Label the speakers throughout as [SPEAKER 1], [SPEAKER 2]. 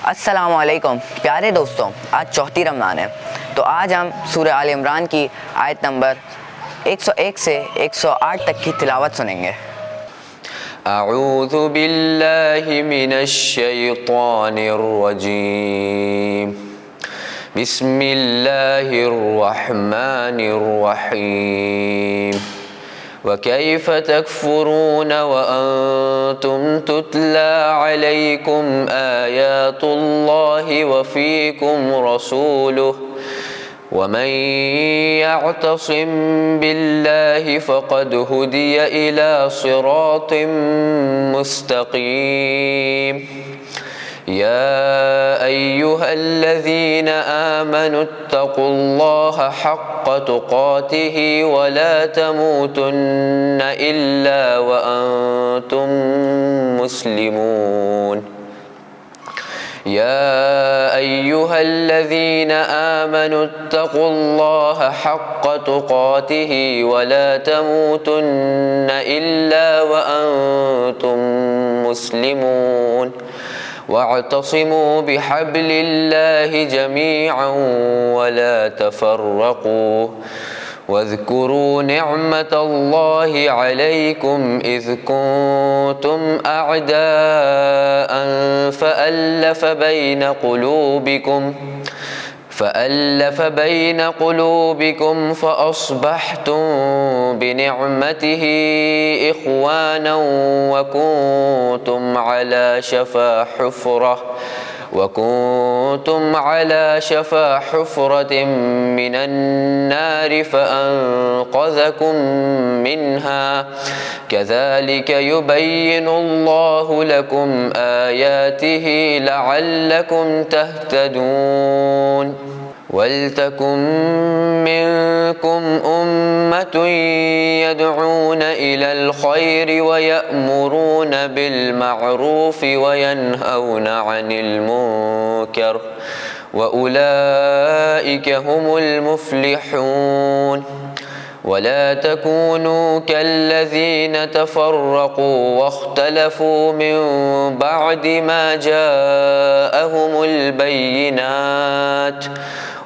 [SPEAKER 1] अस्सलाम वालेकुम प्यारे दोस्तों, आज चौथी रमज़ान है। तो आज हम सूरह आल इमरान की आयत नंबर 101 से 108 तक की तिलावत सुनेंगे।
[SPEAKER 2] अऊज़ु बिल्लाहि मिनश शैतानिर रजीम। बिस्मिल्लाहिर रहमानिर रहीम। वकैफ़ तकफ़ुरून वअंतुम तुतला अलैकुम आयातुल्लाहि वफ़ीकुम रसूलुहु वमन यअतसिम बिल्लाहि फ़क़द हुदिय इला सिरातिम मुस्तक़ीम। या अय्युहल्लज़ीना आमनुत्तक़ुल्लाहा हक़्क़ तुक़ातिहि वला तमूतुन्न इल्ला वअंतुम मुस्लिमून। या अय्युहल्लज़ीना आमनुत्तक़ुल्लाहा हक़्क़ तुक़ातिहि वला तमूतुन्न इल्ला वअंतुम मुस्लिमून। वअतसिमू बिहब्लिल्लाहि जमीअन वला तफ़र्रक़ू वज़्कुरू निअमतल्लाहि अलैकुम इज़ कुंतुम अअदाअन फ़अल्लफ़ बैन क़ुलूबिकुम फ़अस्बहतुम बिनिअमतिहि इख़्वाना वकुंतुम अला शफ़ा हुफ़रतिन मिनन नारि फ़अन्क़ज़कुम मिन्हा कज़ालिक युबय्यिनुल्लाहु लकुम आयातिहि लअल्लकुम तहतदून। वल्तकुम मिनकुम उम्मतुन यदऊन इलल खैरि वयअमुरून बिल मअरूफि वयन्हौन अनिल मुनकर वउलाइक हुमुल मुफ्लिहून। वला तकूनू कल्लज़ीना तफ़र्रक़ू वख्तलफ़ू मिन बअदि मा जाअहुमुल बय्यिनात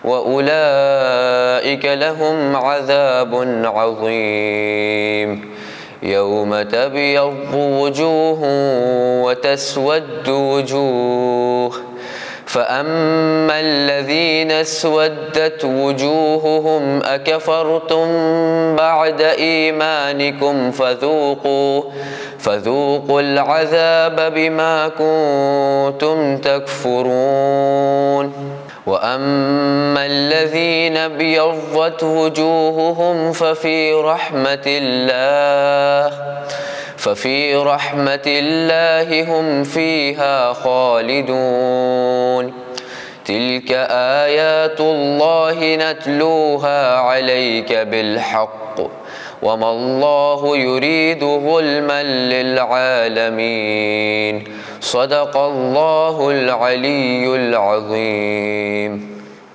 [SPEAKER 2] वउलाइक लहुम अज़ाबुन अज़ीम। यौम तबयज़्ज़ु वुजूहुन वतस्वद्दु वुजूह फ़अम्मा अल्लज़ीना अस्वद्दत वुजूहुहुम अकफ़रतुम बअद ईमानिकुम फ़ज़ूक़ुल अज़ाब बिमा कुंतुम तकफ़ुरून। वअम्मा अल्लज़ीना अबयज़्ज़त वुजूहुहुम फ़फ़ी रहमतिल्लाहि हुम फ़ीहा ख़ालिदून। तिल्क आयातुल्लाहि नत्लूहा अलैक बिल्हक़्क़ वमल्लाहु युरीदु ज़ुल्मन लिल आलमीन। सदक़ल्लाहुल अलियुल अज़ीम।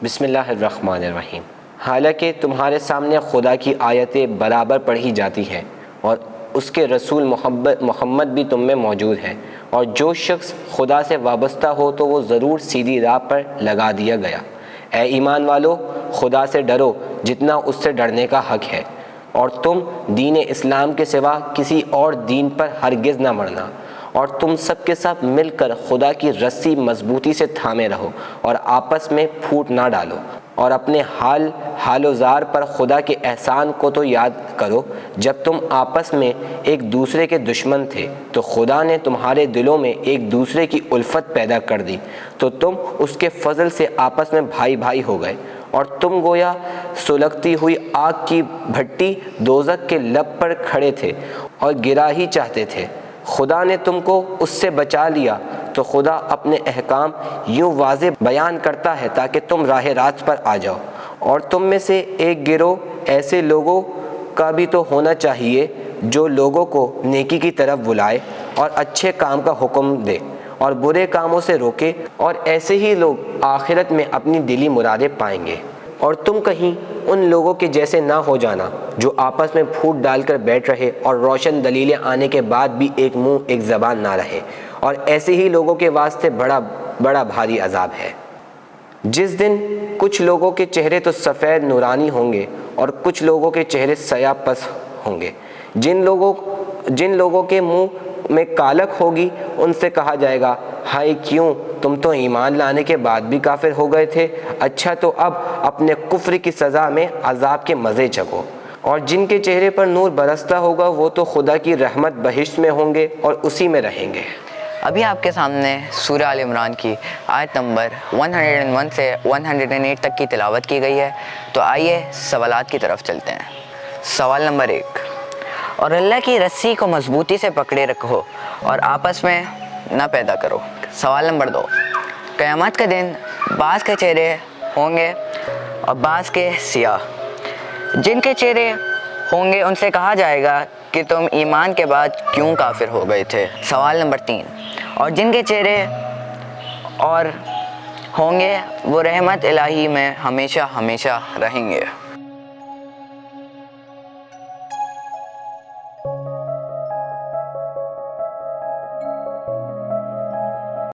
[SPEAKER 3] बिस्मिल्लाहिर्रहमानिर्रहीम। हालांकि तुम्हारे सामने खुदा की आयतें बराबर पढ़ी जाती हैं और उसके रसूल मोहम्मद भी तुम में मौजूद हैं, और जो शख्स खुदा से वाबस्ता हो तो वो ज़रूर सीधी राह पर लगा दिया गया। ए ईमान वालो, खुदा से डरो जितना उससे डरने का हक़ है, और तुम दीन इस्लाम के सिवा किसी और दीन पर हरगिज़ न मरना, और तुम सब के सब मिलकर खुदा की रस्सी मजबूती से थामे रहो और आपस में फूट ना डालो, और अपने हालोज़ार पर खुदा के एहसान को तो याद करो जब तुम आपस में एक दूसरे के दुश्मन थे, तो खुदा ने तुम्हारे दिलों में एक दूसरे की उल्फत पैदा कर दी, तो तुम उसके फजल से आपस में भाई भाई हो गए, और तुम गोया सुलगती हुई आग की भट्टी दोज़ख के लब पर खड़े थे और गिरा ही चाहते थे। खुदा ने तुमको उससे बचा लिया, तो खुदा अपने अहकाम यूँ वाज़े बयान करता है ताकि तुम राह रास्त पर आ जाओ। और तुम में से एक गिरोह ऐसे लोगों का भी तो होना चाहिए जो लोगों को नेकी की तरफ बुलाए और अच्छे काम का हुक्म दे और बुरे कामों से रोके, और ऐसे ही लोग आखिरत में अपनी दिली मुरादें पाएंगे। और तुम कहीं उन लोगों के जैसे ना हो जाना जो आपस में फूट डालकर बैठ रहे और रोशन दलीलें आने के बाद भी एक मुंह एक ज़बान ना रहे। और ऐसे ही लोगों के वास्ते बड़ा بڑا بھاری عذاب ہے۔ جس دن کچھ لوگوں کے چہرے تو سفید نورانی ہوں گے اور کچھ لوگوں کے چہرے سیاہ پس ہوں گے۔ جن لوگوں کے منہ میں کالک ہوگی ان سے کہا جائے گا، ہائے کیوں تم تو ایمان لانے کے بعد بھی کافر ہو گئے تھے، اچھا تو اب اپنے کفر کی سزا میں عذاب کے مزے چکھو۔ اور جن کے چہرے پر نور برستا ہوگا وہ تو خدا کی رحمت بہشت میں ہوں گے اور اسی میں رہیں گے۔
[SPEAKER 1] ابھی آپ کے سامنے سورہ آل عمران کی آیت نمبر 101 سے 108 تک کی تلاوت کی گئی ہے، تو آئیے سوالات کی طرف چلتے ہیں۔ سوال نمبر 1، اور اللہ کی رسی کو مضبوطی سے پکڑے رکھو اور آپس میں نہ پیدا کرو۔ سوال نمبر 2، قیامت کے دن بعض کے چہرے ہوں گے اور بعض کے سیاہ، جن کے چہرے ہوں گے ان سے کہا جائے گا کہ تم ایمان کے بعد کیوں کافر ہو گئے تھے۔ سوال نمبر 3، اور جن کے چہرے اور ہوں گے وہ رحمت الہی میں ہمیشہ ہمیشہ رہیں گے۔